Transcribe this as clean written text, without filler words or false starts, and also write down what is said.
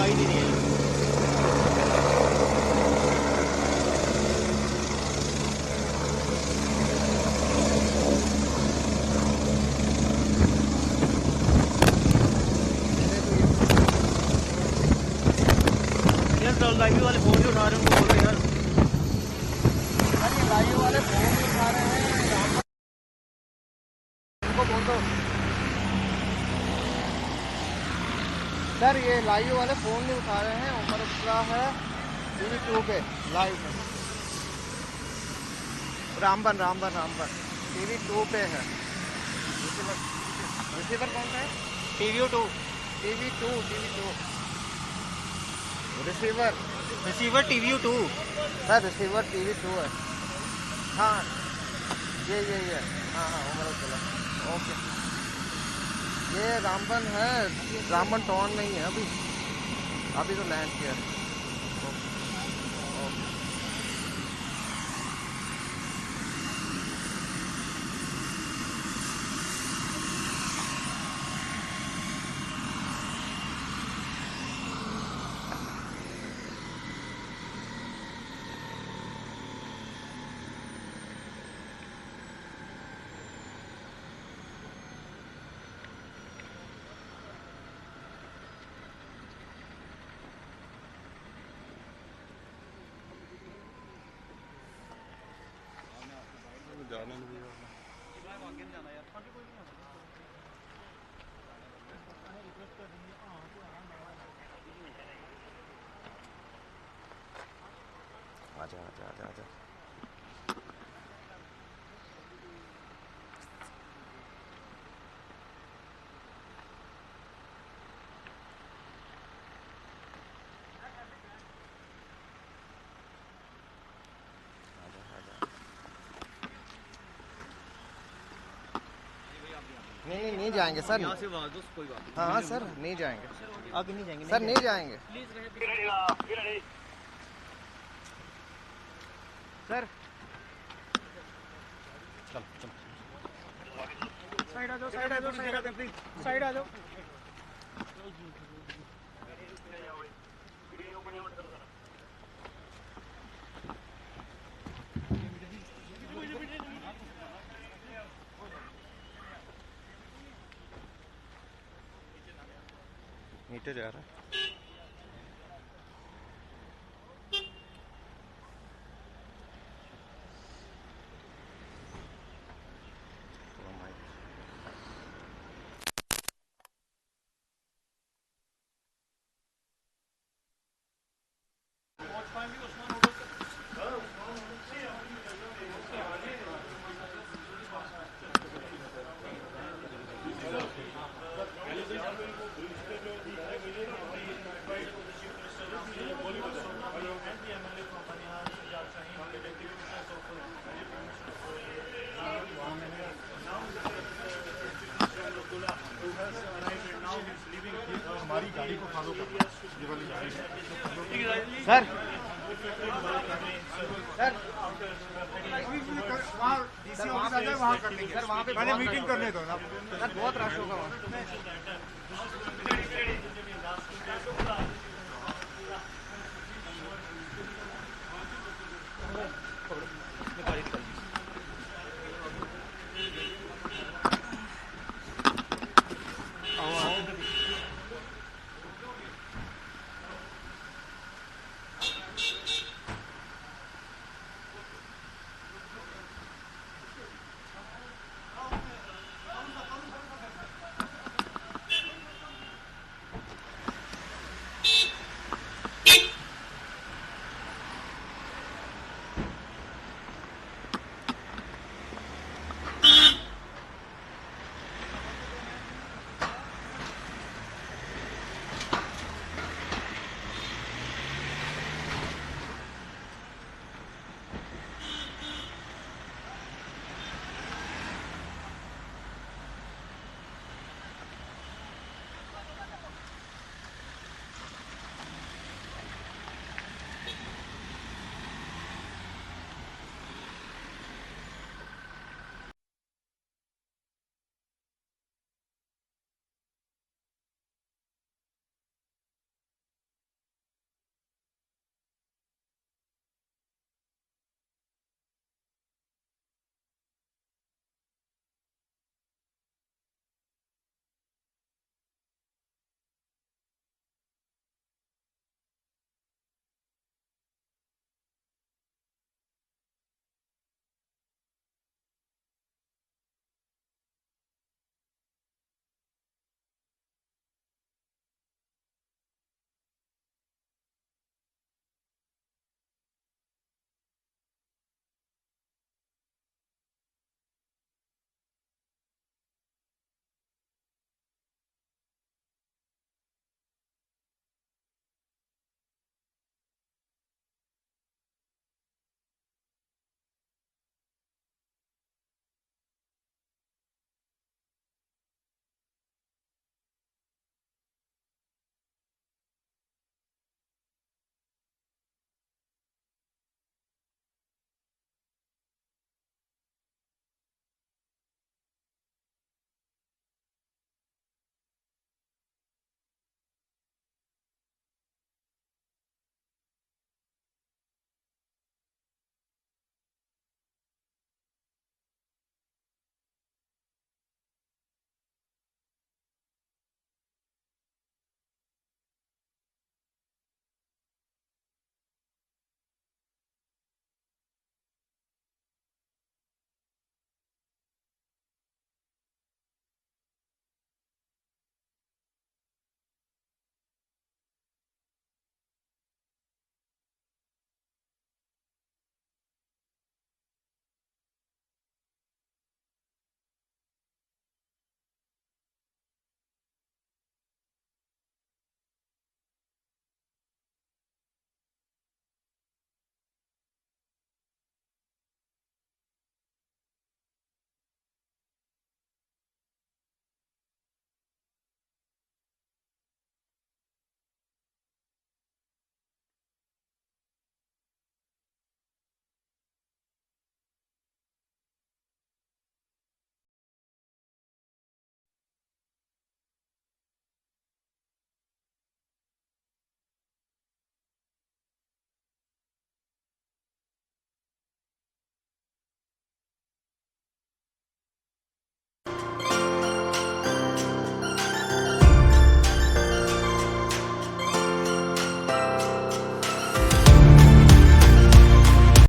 आ ही नहीं रही है। यार लाइव वाले फोन नहीं उठा रहे, उनको बोलो यार। अरे लाइव वाले फोन नहीं उठा रहे हैं, उनको बोल दो सर। ये लाइव वाले फोन नहीं उठा रहे हैं। उमर उतरा है TV2 पे लाइव में। रामबन TV2 पे है। रिसीवर कौन सा है? TV2 receiver TV2 sir. Receiver TV2 है। हाँ ये हाँ उमर उतरा। ओके, ये रामबन है, रामबन टाउन नहीं है अभी तो लैंड किया है। आजा। नहीं जाएंगे सर। यहाँ से आवाज दो, कोई बात नहीं। हाँ सर, नहीं जाएंगे आगे नहीं जाएंगे सर, नहीं जाएंगे सर। साइड आ जाओ। नीचे जा रहा है। हमारी गाड़ी को फॉलो करना, ये वाली गाड़ी सर वहाँ कर लेंगे। सर वहाँ पे पहले मीटिंग करने दो ना। सर बहुत रश होगा वहाँ।